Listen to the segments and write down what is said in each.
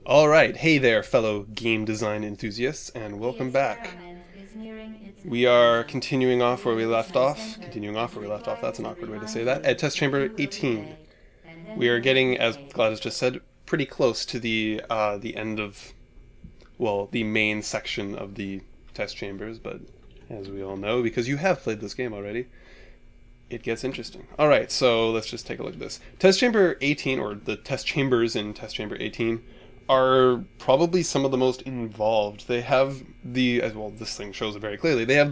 Alright, hey there fellow game design enthusiasts, and The welcome back. experiment is nearing its We are conclusion. continuing off where we Players left must off, enter the that's an quiet awkward way to behind say the that, at test chamber view of the 18. day, and then We are enter getting, the as cave. Gladys just said, pretty close to the end of, well, the main section of the test chambers, but as we all know, because you have played this game already, it gets interesting. Alright, so let's just take a look at this. Test chamber 18, or the test chambers in test chamber 18, are probably some of the most involved. They have as well, this thing shows it very clearly, they have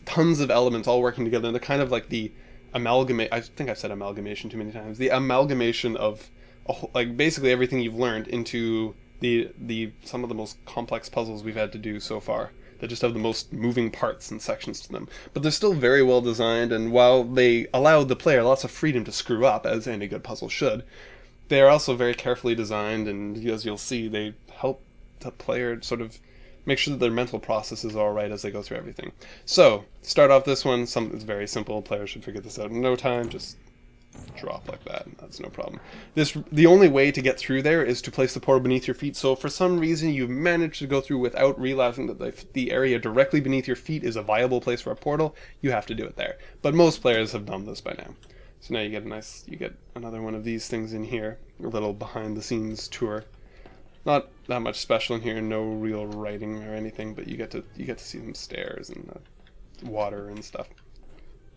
tons of elements all working together, and they're kind of like the amalgamate, I think I've said amalgamation too many times, the amalgamation of like basically everything you've learned into the some of the most complex puzzles we've had to do so far, that just have the most moving parts and sections to them. But they're still very well designed, and while they allow the player lots of freedom to screw up, as any good puzzle should, they are also very carefully designed, and as you'll see, they help the player sort of make sure that their mental process is all right as they go through everything. So, start off this one, it's very simple, players should figure this out in no time, just drop like that, that's no problem. The only way to get through there is to place the portal beneath your feet, so if for some reason you've managed to go through without realizing that the area directly beneath your feet is a viable place for a portal, you have to do it there. But most players have done this by now. So now you get another one of these things in here, a little behind the scenes tour. Not that much special in here, no real writing or anything, but you get to see some stairs and water and stuff.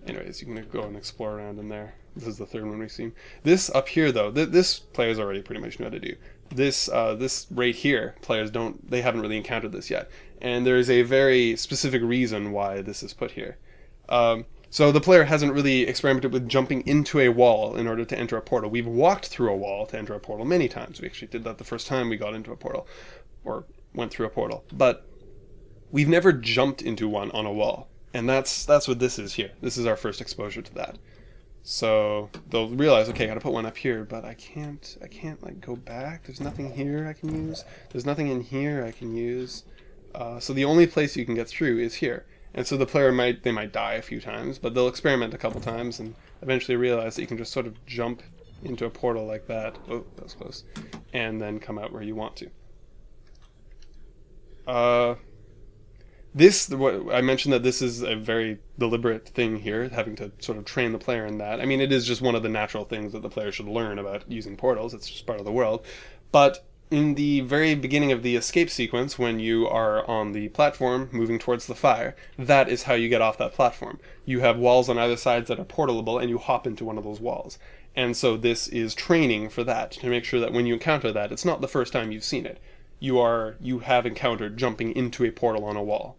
Anyways, you can go and explore around in there. This is the third one we've seen. This up here, though, this players already pretty much know how to do. This right here, they haven't really encountered this yet, and there is a very specific reason why this is put here. So the player hasn't really experimented with jumping into a wall in order to enter a portal. We've walked through a wall to enter a portal many times. We actually did that the first time we got into a portal, or went through a portal, but we've never jumped into one on a wall. And that's what this is here. This is our first exposure to that. So they'll realize, okay, I gotta put one up here, but I can't like go back. There's nothing here I can use. There's nothing in here I can use. So the only place you can get through is here. And so the player might die a few times, but they'll experiment a couple times and eventually realize that you can just sort of jump into a portal like that. Oh, that was close. And then come out where you want to. I mentioned that this is a very deliberate thing here, having to sort of train the player in that. I mean, it is just one of the natural things that the player should learn about using portals. It's just part of the world. But in the very beginning of the escape sequence, when you are on the platform moving towards the fire, that is how you get off that platform. You have walls on either side that are portalable, and you hop into one of those walls. And so this is training for that, to make sure that when you encounter that, it's not the first time you've seen it. You have encountered jumping into a portal on a wall.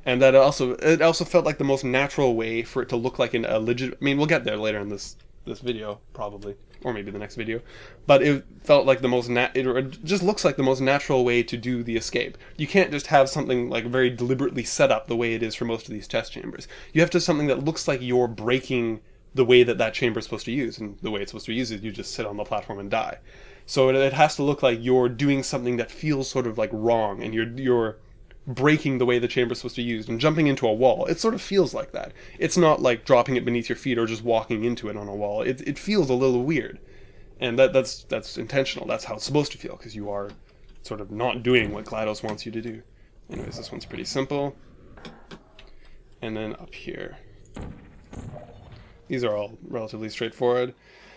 And that it also felt like the most natural way for it to look like a legit. I mean, we'll get there later in this video probably, or maybe the next video. But it felt like it just looks like the most natural way to do the escape. You can't just have something like very deliberately set up the way it is for most of these test chambers. You have to have something that looks like you're breaking the way that chamber is supposed to use, and the way it's supposed to use is you just sit on the platform and die. So it has to look like you're doing something that feels sort of like wrong, and you're breaking the way the chamber is supposed to be used and jumping into a wall. It sort of feels like that. It's not like dropping it beneath your feet or just walking into it on a wall. It feels a little weird, and that's intentional. That's how it's supposed to feel, because you are sort of not doing what GLaDOS wants you to do. Anyways, this one's pretty simple. And then up here, these are all relatively straightforward.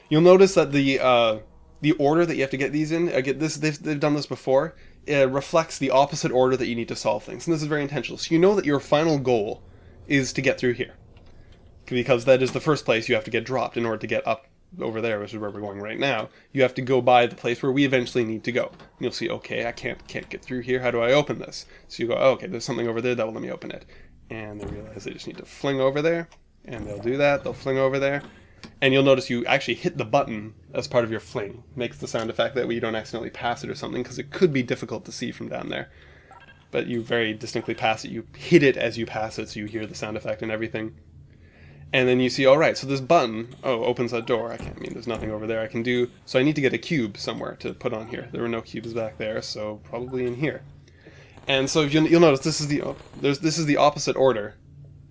You'll notice that the order that you have to get these in, they've done this before, reflects the opposite order that you need to solve things. And this is very intentional. So you know that your final goal is to get through here, because that is the first place you have to get dropped in order to get up over there, which is where we're going right now. You have to go by the place where we eventually need to go. And you'll see, okay, I can't get through here. How do I open this? So you go, oh, okay, there's something over there that will let me open it. And they realize they just need to fling over there, and they'll do that. They'll fling over there. And you'll notice you actually hit the button as part of your fling. Makes the sound effect that way you don't accidentally pass it or something, because it could be difficult to see from down there. But you very distinctly pass it. You hit it as you pass it, so you hear the sound effect and everything. And then you see, alright, so this button, opens that door. There's nothing over there I can do. So I need to get a cube somewhere to put on here. There were no cubes back there, so probably in here. And so you'll notice this is the opposite order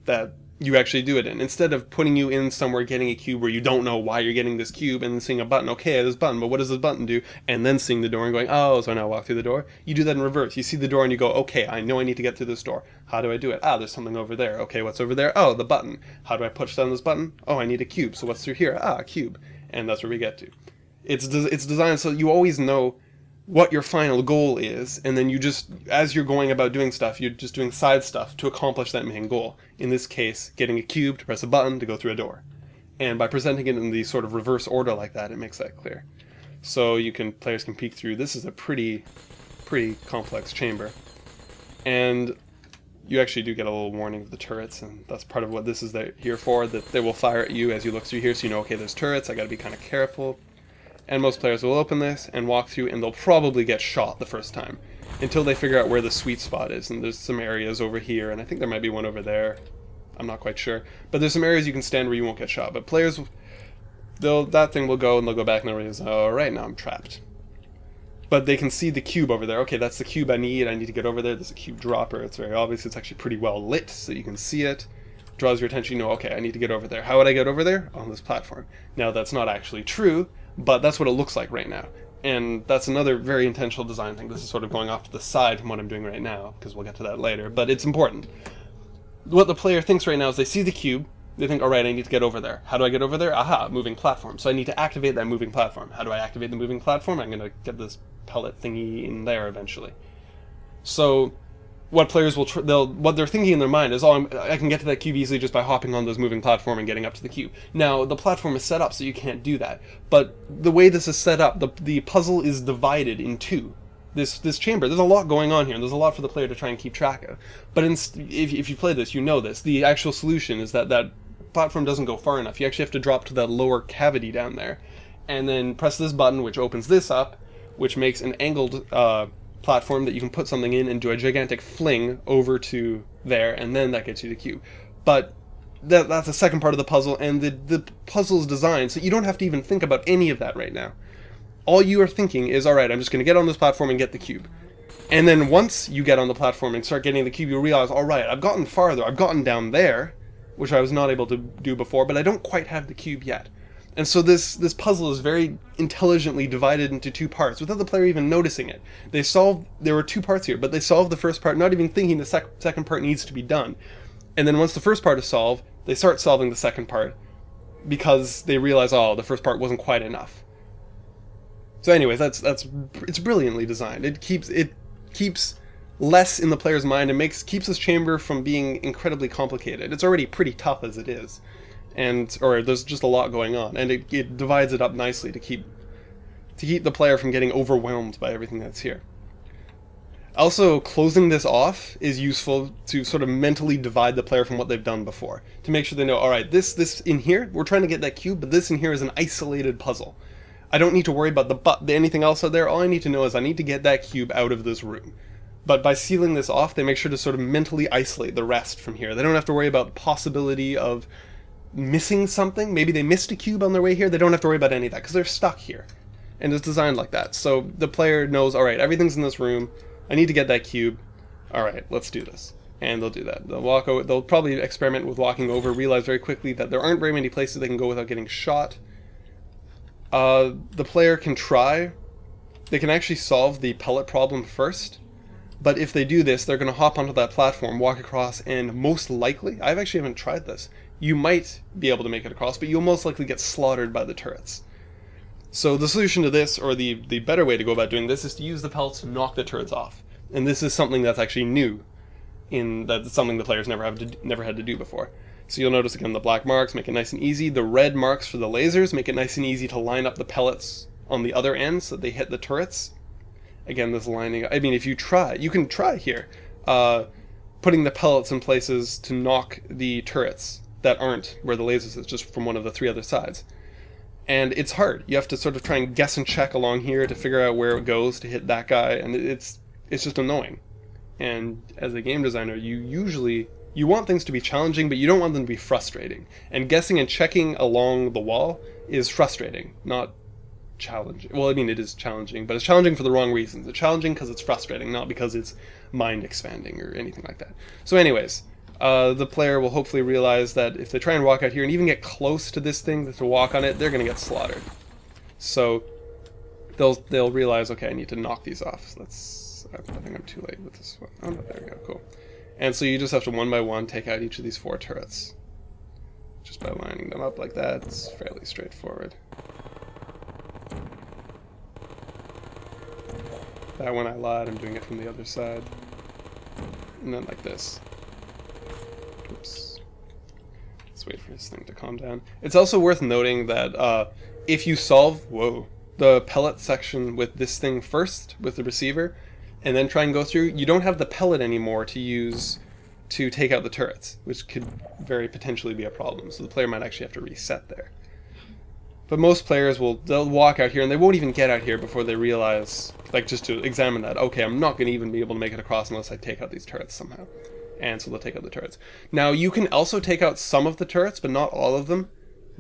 that you actually do it in. Instead of putting you in somewhere getting a cube where you don't know why you're getting this cube and then seeing a button, okay, this button, but what does this button do? And then seeing the door and going, oh, so now I walk through the door. You do that in reverse. You see the door and you go, okay, I know I need to get through this door. How do I do it? Ah, there's something over there. Okay, what's over there? Oh, the button. How do I push down this button? Oh, I need a cube. So what's through here? Ah, a cube. And that's where we get to. It's designed so you always know what your final goal is, and then you just, as you're going about doing stuff, you're just doing side stuff to accomplish that main goal. In this case, getting a cube to press a button to go through a door. And by presenting it in the sort of reverse order like that, it makes that clear. So players can peek through. This is a pretty complex chamber. And you actually do get a little warning of the turrets, and that's part of what this is here for, that they will fire at you as you look through here, so you know, okay, there's turrets, I gotta be kind of careful. And most players will open this and walk through, and they'll probably get shot the first time until they figure out where the sweet spot is. And there's some areas over here, and I think there might be one over there. I'm not quite sure. But there's some areas you can stand where you won't get shot. But players, that thing will go, and they'll go back and they'll realize, oh, right, now I'm trapped. But they can see the cube over there. Okay, that's the cube I need to get over there. There's a cube dropper. It's very obvious. It's actually pretty well lit, so you can see it. Draws your attention, you know, okay, I need to get over there. How would I get over there? On this platform. Now, that's not actually true, but that's what it looks like right now. And that's another very intentional design thing. This is sort of going off to the side from what I'm doing right now, because we'll get to that later, but it's important. What the player thinks right now is they see the cube, they think, alright, I need to get over there. How do I get over there? Aha, moving platform. So I need to activate that moving platform. How do I activate the moving platform? I'm going to get this pellet thingy in there eventually. So what players will what they're thinking in their mind is, oh, I can get to that cube easily just by hopping on this moving platform and getting up to the cube. Now, the platform is set up so you can't do that, but the way this is set up, the puzzle is divided in two. This chamber, there's a lot going on here, and there's a lot for the player to try and keep track of. But if you play this, you know this. The actual solution is that platform doesn't go far enough. You actually have to drop to that lower cavity down there, and then press this button, which opens this up, which makes an angled platform that you can put something in and do a gigantic fling over to there, and then that gets you the cube. But that's the second part of the puzzle, and the puzzle is designed so you don't have to even think about any of that right now. All you are thinking is, alright, I'm just going to get on this platform and get the cube. And then once you get on the platform and start getting the cube, you realize, alright, I've gotten farther, I've gotten down there, which I was not able to do before, but I don't quite have the cube yet. And so this puzzle is very intelligently divided into two parts, without the player even noticing it. There were two parts here, but they solved the first part, not even thinking the second part needs to be done. And then once the first part is solved, they start solving the second part, because they realize, oh, the first part wasn't quite enough. So anyways, it's brilliantly designed. It keeps less in the player's mind and keeps this chamber from being incredibly complicated. It's already pretty tough as it is. Or there's just a lot going on, and it divides it up nicely to keep the player from getting overwhelmed by everything that's here. Also, closing this off is useful to sort of mentally divide the player from what they've done before, to make sure they know, alright, this in here, we're trying to get that cube, but this in here is an isolated puzzle. I don't need to worry about anything else out there. All I need to know is I need to get that cube out of this room. But by sealing this off, they make sure to sort of mentally isolate the rest from here. They don't have to worry about the possibility of missing something. Maybe they missed a cube on their way here. They don't have to worry about any of that because they're stuck here. And it's designed like that. So the player knows, alright, everything's in this room. I need to get that cube. Alright, let's do this. And they'll do that. They'll probably experiment with walking over, realize very quickly that there aren't very many places they can go without getting shot. The player can try. They can actually solve the pellet problem first. But if they do this, they're going to hop onto that platform, walk across, and most likely, I actually haven't tried this, you might be able to make it across, but you'll most likely get slaughtered by the turrets. So the solution to this, or the better way to go about doing this, is to use the pellets to knock the turrets off. And this is something that's actually new, that's something the players never had to do before. So you'll notice again the black marks make it nice and easy. The red marks for the lasers make it nice and easy to line up the pellets on the other end so that they hit the turrets. Again, this lining, I mean, if you can try here, putting the pellets in places to knock the turrets that aren't where the lasers is, just from one of the three other sides. And it's hard. You have to sort of try and guess and check along here to figure out where it goes to hit that guy, and it's just annoying. And as a game designer, you want things to be challenging, but you don't want them to be frustrating. And guessing and checking along the wall is frustrating, not challenging. Well, I mean, it is challenging, but it's challenging for the wrong reasons. It's challenging because it's frustrating, not because it's mind-expanding or anything like that. So anyways, the player will hopefully realize that if they try and walk out here and even get close to this thing to walk on it, they're going to get slaughtered. So they'll realize, okay, I need to knock these off. So I think I'm too late with this one. Oh no, there we go, cool. And so you just have to one by one take out each of these 4 turrets. Just by lining them up like that. It's fairly straightforward. That one I lied, I'm doing it from the other side. And then like this. Oops. Let's wait for this thing to calm down. It's also worth noting that if you solve the pellet section with this thing first, with the receiver, and then try and go through, you don't have the pellet anymore to use to take out the turrets, which could very potentially be a problem. So the player might actually have to reset there. But most players they'll walk out here and they won't even get out here before they realize, like, just to examine that, okay, I'm not going to even be able to make it across unless I take out these turrets somehow. And so they'll take out the turrets. Now, you can also take out some of the turrets, but not all of them.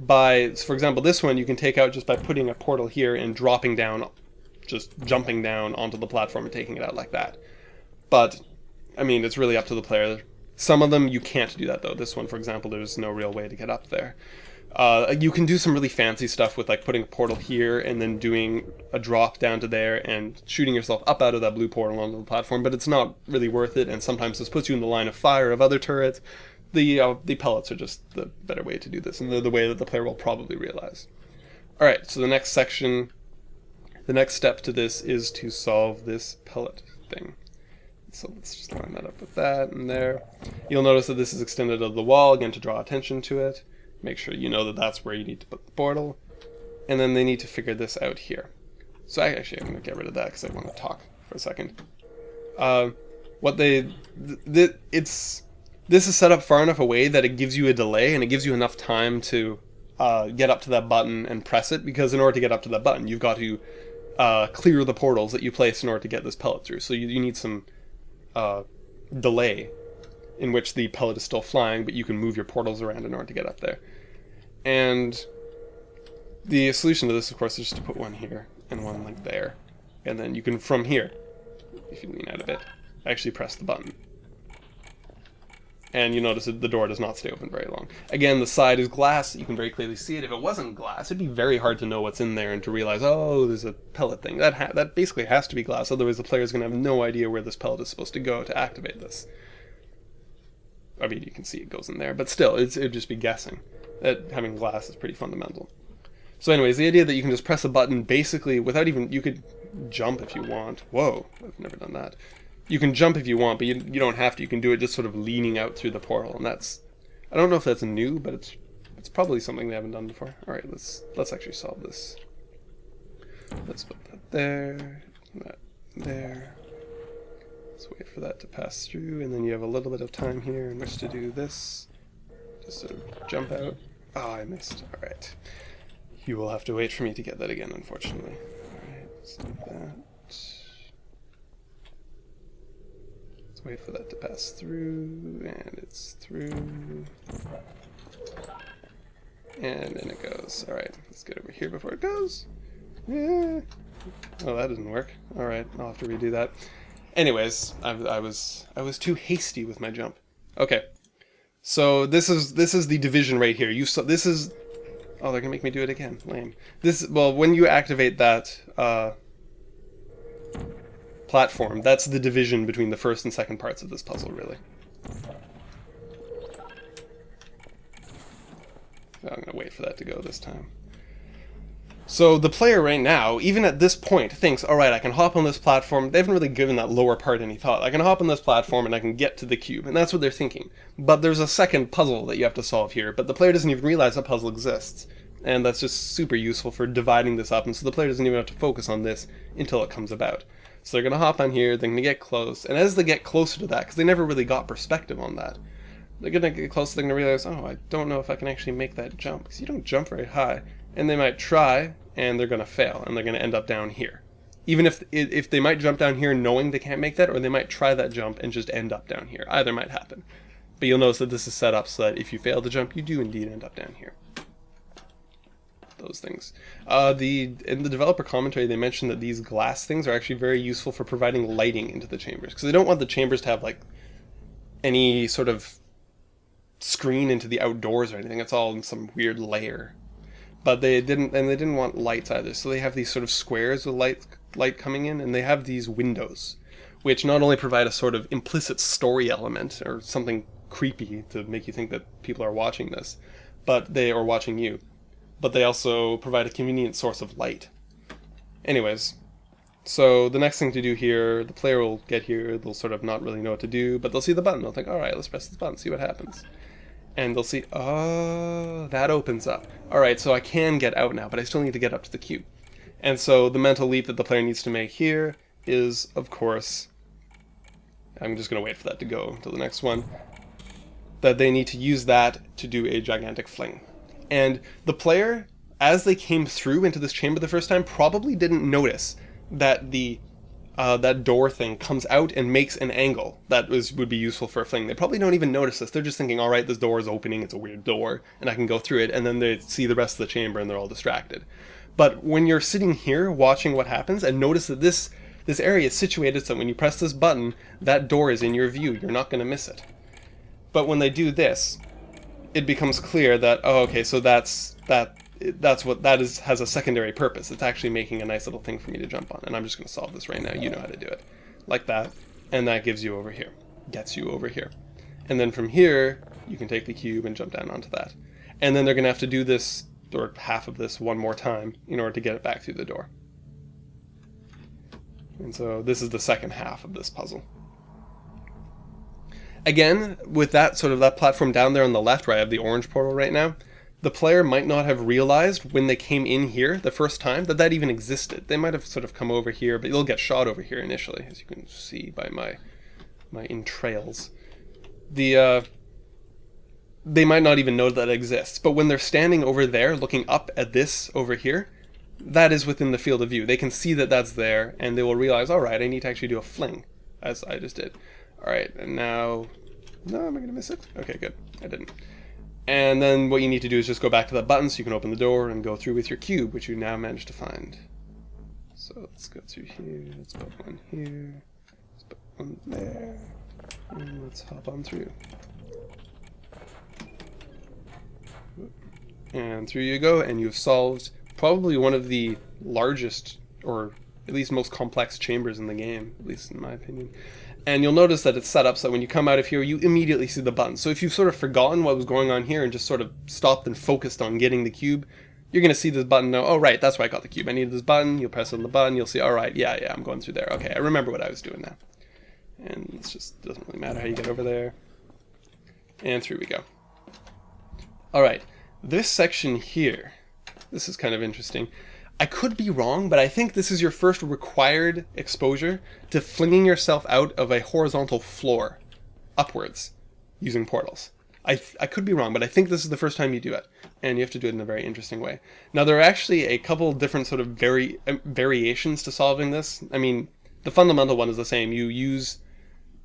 For example, this one you can take out just by putting a portal here and dropping down, just jumping down onto the platform and taking it out like that. But, I mean, it's really up to the player. Some of them you can't do that, though. This one, for example, there's no real way to get up there. You can do some really fancy stuff with, like, putting a portal here and then doing a drop down to there and shooting yourself up out of that blue portal onto the platform, but it's not really worth it, and sometimes this puts you in the line of fire of other turrets. The pellets are just the better way to do this, and they're the way that the player will probably realize. Alright, so the next section, the next step to this is to solve this pellet thing. So let's just line that up with that and there. You'll notice that this is extended to the wall, again, to draw attention to it. Make sure you know that that's where you need to put the portal. And then they need to figure this out here. So I'm going to get rid of that because I want to talk for a second. This is set up far enough away that it gives you a delay and it gives you enough time to get up to that button and press it, because in order to get up to that button, you've got to clear the portals that you placed in order to get this pellet through. So you need some delay in which the pellet is still flying, but you can move your portals around in order to get up there. And the solution to this, of course, is just to put one here and one like there. And then you can, from here, if you lean out a bit, actually press the button. And you notice that the door does not stay open very long. Again, the side is glass, you can very clearly see it. If it wasn't glass, it'd be very hard to know what's in there and to realize, oh, there's a pellet thing. That basically has to be glass, otherwise the player's going to have no idea where this pellet is supposed to go to activate this. I mean, you can see it goes in there, but still, it'd just be guessing. Having glass is pretty fundamental. So anyways, the idea that you can just press a button basically without even... You could jump if you want. Whoa, I've never done that. You can jump if you want, but you don't have to. You can do it just sort of leaning out through the portal, and that's... I don't know if that's new, but it's probably something they haven't done before. Alright, let's actually solve this. Let's put that there, that there. Let's wait for that to pass through, and then you have a little bit of time here in which to do this. Just sort of jump out. Oh, I missed. Alright. You will have to wait for me to get that again, unfortunately. Alright, so like that. Let's wait for that to pass through, and it's through. And in it goes. Alright, let's get over here before it goes. Yeah. Oh, that didn't work. Alright, I'll have to redo that. Anyways, I was too hasty with my jump. Okay, so this is the division right here. This is, oh, they're gonna make me do it again. Lame. Well, when you activate that platform, that's the division between the first and second parts of this puzzle, really. So I'm gonna wait for that to go this time. So the player right now, even at this point, thinks, alright, I can hop on this platform. They haven't really given that lower part any thought. I can hop on this platform and I can get to the cube. And that's what they're thinking. But there's a second puzzle that you have to solve here. But the player doesn't even realize that puzzle exists. And that's just super useful for dividing this up. And so the player doesn't even have to focus on this until it comes about. So they're going to hop on here, they're going to get close. And as they get closer to that, because they never really got perspective on that, they're going to get close, they're going to realize, oh, I don't know if I can actually make that jump. Because you don't jump very high. And they might try, and they're going to fail, and they're going to end up down here. Even if they might jump down here knowing they can't make that, or they might try that jump and just end up down here. Either might happen. But you'll notice that this is set up so that if you fail to jump, you do indeed end up down here. Those things. In the developer commentary, they mentioned that these glass things are actually very useful for providing lighting into the chambers, because they don't want the chambers to have like any sort of screen into the outdoors or anything. It's all in some weird layer. But they didn't want lights either. So they have these sort of squares with light coming in, and they have these windows, which not only provide a sort of implicit story element or something creepy to make you think that people are watching this, but they are watching you. But they also provide a convenient source of light. Anyways, so the next thing to do here, the player will get here, they'll sort of not really know what to do, but they'll see the button, they'll think, alright, let's press this button, see what happens. And they'll see, oh, that opens up. Alright, so I can get out now, but I still need to get up to the cube. And so the mental leap that the player needs to make here is, of course, I'm just going to wait for that to go until the next one, that they need to use that to do a gigantic fling. And the player, as they came through into this chamber the first time, probably didn't notice that that door thing comes out and makes an angle that would be useful for a fling. They probably don't even notice this. They're just thinking, all right, this door is opening, it's a weird door, and I can go through it, and then they see the rest of the chamber and they're all distracted. But when you're sitting here watching what happens and notice that this area is situated so when you press this button, that door is in your view, you're not going to miss it. But when they do this, it becomes clear that, oh, okay, so that's what that is, has a secondary purpose. It's actually making a nice little thing for me to jump on. And I'm just going to solve this right now. You know how to do it. Like that. And that gives you over here. Gets you over here. And then from here, you can take the cube and jump down onto that. And then they're going to have to do this, or half of this, one more time in order to get it back through the door. And so this is the second half of this puzzle. Again, with that sort of that platform down there on the left where I have the orange portal right now, the player might not have realized when they came in here the first time that that even existed. They might have sort of come over here, but they'll get shot over here initially, as you can see by my entrails. They might not even know that it exists, but when they're standing over there looking up at this over here, that is within the field of view. They can see that that's there, and they will realize, all right, I need to actually do a fling, as I just did. All right, and now, no, am I going to miss it? Okay, good, I didn't. And then what you need to do is just go back to that button so you can open the door and go through with your cube, which you now managed to find. So let's go through here, let's put one here, let's put one there, and let's hop on through. And through you go, and you've solved probably one of the largest, or at least most complex chambers in the game, at least in my opinion. And you'll notice that it's set up so when you come out of here, you immediately see the button. So if you've sort of forgotten what was going on here and just sort of stopped and focused on getting the cube, you're going to see this button now. Oh, right, that's why I got the cube. I needed this button. You'll press on the button. You'll see, all right, yeah, I'm going through there. Okay, I remember what I was doing now. And it just doesn't really matter how you get over there. And through we go. All right, this section here, this is kind of interesting. I could be wrong, but I think this is your first required exposure to flinging yourself out of a horizontal floor upwards using portals. I could be wrong, but I think this is the first time you do it, and you have to do it in a very interesting way. Now, there are actually a couple different sort of variations to solving this. I mean, the fundamental one is the same. You use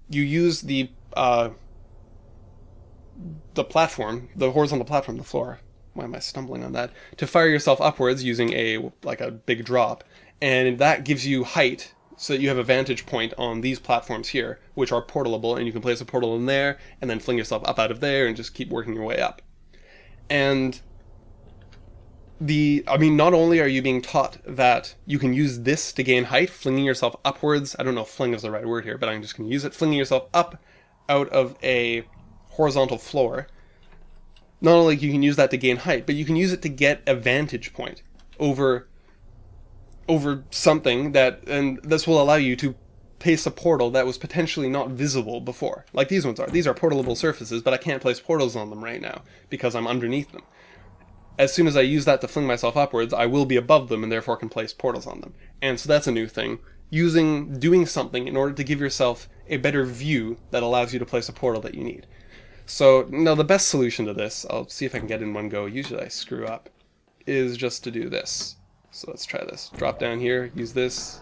the platform, the horizontal platform, the floor. Why am I stumbling on that? To fire yourself upwards using a big drop, and that gives you height so that you have a vantage point on these platforms here, which are portalable, and you can place a portal in there and then fling yourself up out of there and just keep working your way up. And not only are you being taught that you can use this to gain height, flinging yourself upwards, I don't know if fling is the right word here, but I'm just going to use it, flinging yourself up out of a horizontal floor. Not only you can use that to gain height, but you can use it to get a vantage point over something that, and this will allow you to place a portal that was potentially not visible before. Like these ones are. These are portalable surfaces, but I can't place portals on them right now because I'm underneath them. As soon as I use that to fling myself upwards, I will be above them and therefore can place portals on them. And so that's a new thing. Doing something in order to give yourself a better view that allows you to place a portal that you need. So, now the best solution to this, I'll see if I can get in one go, usually I screw up, is just to do this. So let's try this. Drop down here, use this.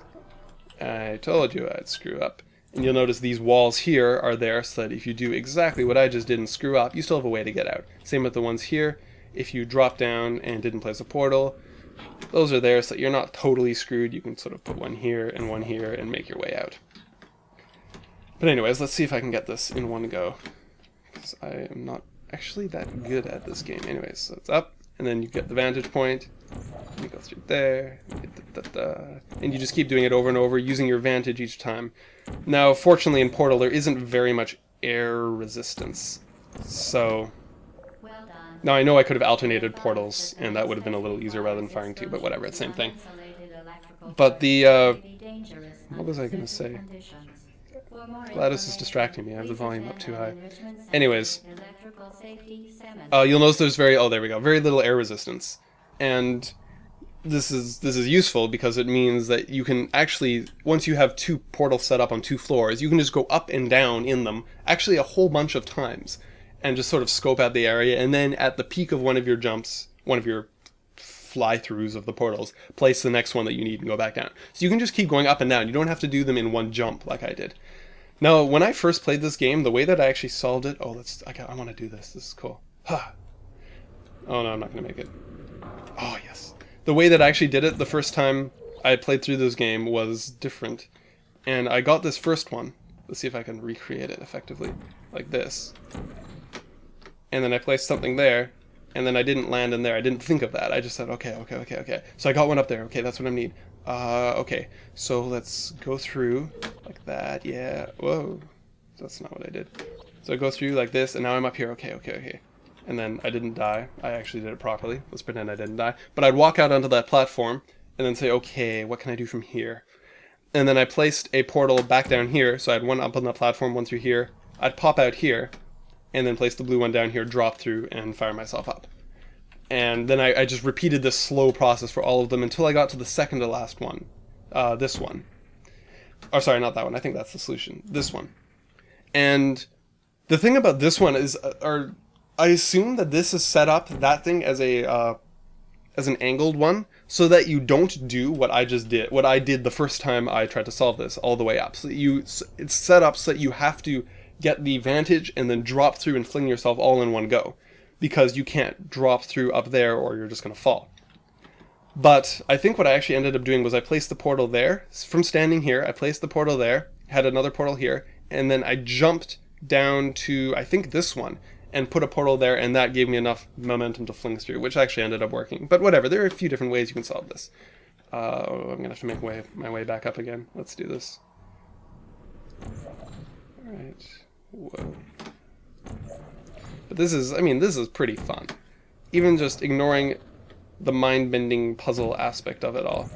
I told you I'd screw up. And you'll notice these walls here are there so that if you do exactly what I just did and screw up, you still have a way to get out. Same with the ones here. If you drop down and didn't place a portal, those are there so that you're not totally screwed. You can sort of put one here and make your way out. But anyways, let's see if I can get this in one go. Because I am not actually that good at this game. Anyways, so it's up, and then you get the vantage point. You go through there, and you just keep doing it over and over, using your vantage each time. Now, fortunately, in Portal, there isn't very much air resistance. So, Well done. now I know I could have alternated portals, and that would have been a little easier rather than firing two, but whatever, it's the same thing. But the, what was I going to say? Gladys is distracting me. I have the volume up too high. Anyways, you'll notice there's there we go, very little air resistance. And this is useful because it means that you can actually, once you have two portals set up on two floors, you can just go up and down in them, actually a whole bunch of times, and just sort of scope out the area, and then at the peak of one of your jumps, one of your fly-throughs of the portals, place the next one that you need and go back down. So you can just keep going up and down. You don't have to do them in one jump like I did. Now, when I first played this game, the way that I actually solved it... Oh, I want to do this. This is cool. Huh. Oh, no, I'm not going to make it. Oh, yes. The way that I actually did it the first time I played through this game was different. And I got this first one. Let's see if I can recreate it effectively. Like this. And then I placed something there. And then I didn't land in there. I didn't think of that. I just said, okay. So I got one up there. Okay, that's what I need. Okay. So let's go through like that. Yeah. Whoa. That's not what I did. So I go through like this, and now I'm up here. Okay. And then I didn't die. I actually did it properly. Let's pretend I didn't die. But I'd walk out onto that platform, and then say, okay, what can I do from here? And then I placed a portal back down here. So I had one up on the platform, one through here. I'd pop out here, and then place the blue one down here, drop through, and fire myself up. And then I just repeated this slow process for all of them until I got to the second to last one. This one. Oh, sorry, not that one. I think that's the solution. This one. And the thing about this one is, I assume that this is set up, that thing, as an angled one, so that you don't do what I just did, what I did the first time I tried to solve this, all the way up. So it's set up so that you have to get the vantage and then drop through and fling yourself all in one go, because you can't drop through up there or you're just going to fall. But I think what I actually ended up doing was I placed the portal there. From standing here, I placed the portal there, had another portal here, and then I jumped down to, I think, this one, and put a portal there, and that gave me enough momentum to fling through, which actually ended up working. But whatever, there are a few different ways you can solve this. I'm going to have to make my way back up again. Let's do this. Alright. Whoa. But this is pretty fun. Even just ignoring the mind-bending puzzle aspect of it all.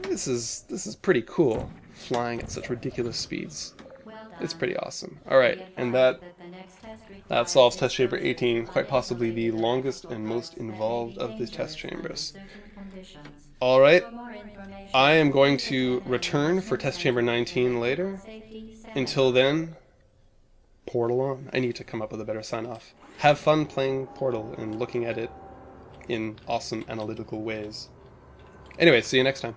This is pretty cool, flying at such ridiculous speeds. It's pretty awesome. Alright, and that solves test chamber 18, quite possibly the longest and most involved of the test chambers. Alright, I am going to return for test chamber 19 later. Until then, Portal on. I need to come up with a better sign-off. Have fun playing Portal and looking at it in awesome analytical ways. Anyway, see you next time.